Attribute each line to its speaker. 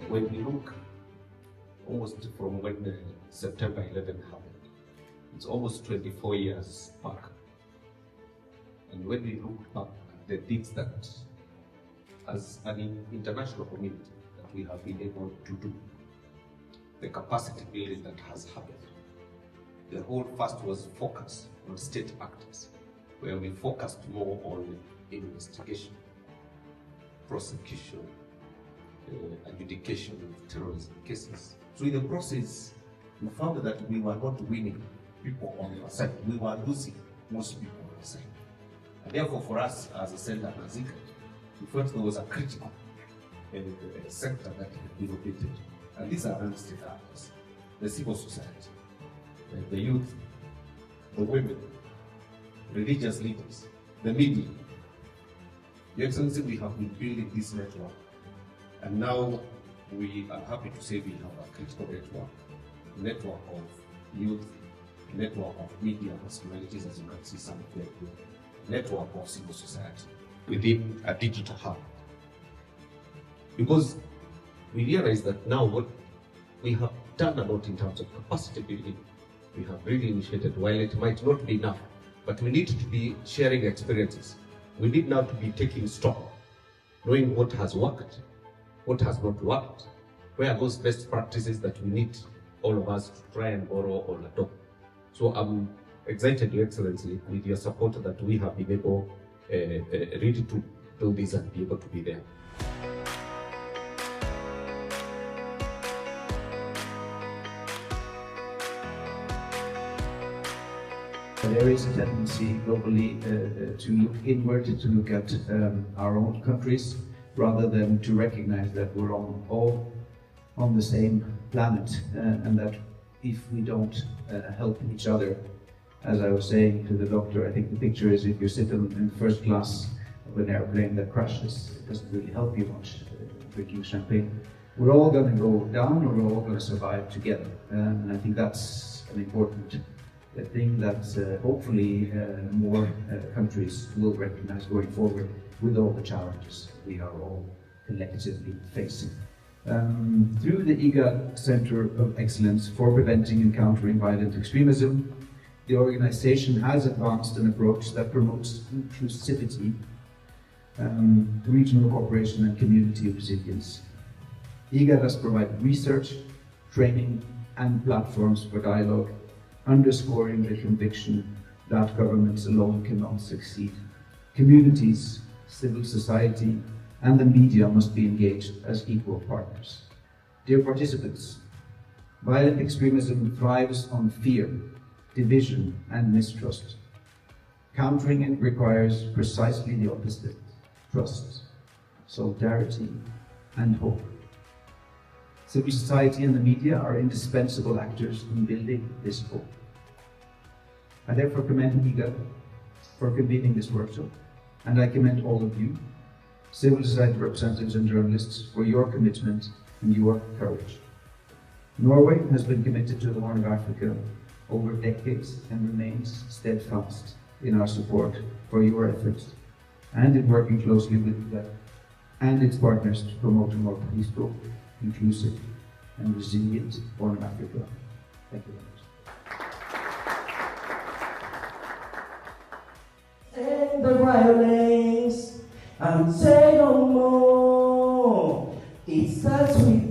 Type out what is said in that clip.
Speaker 1: when we look almost from when September 11 happened, it's almost 24 years back. And when we look back at the things that, as an international community, that we have been able to do, the capacity building that has happened, the whole first was focus on state actors, where we focused more on investigation, prosecution, adjudication of terrorism cases. So in the process, we found that we were not winning people on our side. We were losing most people on our side. And therefore, for us as a center, as IGAD, we felt there was a critical sector that had been innovated. And these are non-state actors, the civil society, the youth, the women, religious leaders, the media. Your Excellency, we have been building this network, and now we are happy to say we have a critical network of youth, network of media personalities, as you can see some of them, network of civil society within a digital hub. Because we realize that now what we have done a lot in terms of capacity building, we have really initiated, while it might not be enough, but we need to be sharing experiences. We need now to be taking stock, knowing what has worked, what has not worked, where are those best practices that we need all of us to try and borrow or adopt. So I'm excited, Your Excellency, with your support that we have been able really to do this and be able to be there.
Speaker 2: There is a tendency globally to look inward, to look at our own countries, rather than to recognize that we're all on the same planet, and that if we don't help each other, as I was saying to the doctor, I think the picture is if you sit in first class of an airplane that crashes, it doesn't really help you much drinking champagne. We're all going to go down, or we're all going to survive together, and I think that's an important thing that hopefully more countries will recognize going forward with all the challenges we are all collectively facing. Through the IGAD Center of Excellence for Preventing and Countering Violent Extremism, the organization has advanced an approach that promotes inclusivity, regional cooperation and community resilience. IGAD has provided research, training and platforms for dialogue, underscoring the conviction that governments alone cannot succeed. Communities, civil society, and the media must be engaged as equal partners. Dear participants, violent extremism thrives on fear, division, and mistrust. Countering it requires precisely the opposite: trust, solidarity, and hope. Civil society and the media are indispensable actors in building this hope. I therefore commend IGAD for convening this workshop, and I commend all of you, civil society representatives and journalists, for your commitment and your courage. Norway has been committed to the Horn of Africa over decades and remains steadfast in our support for your efforts and in working closely with IGAD and its partners to promote a more peaceful, inclusive and resilient Horn of Africa. Thank you very much.
Speaker 3: End the violence and say no more. It starts with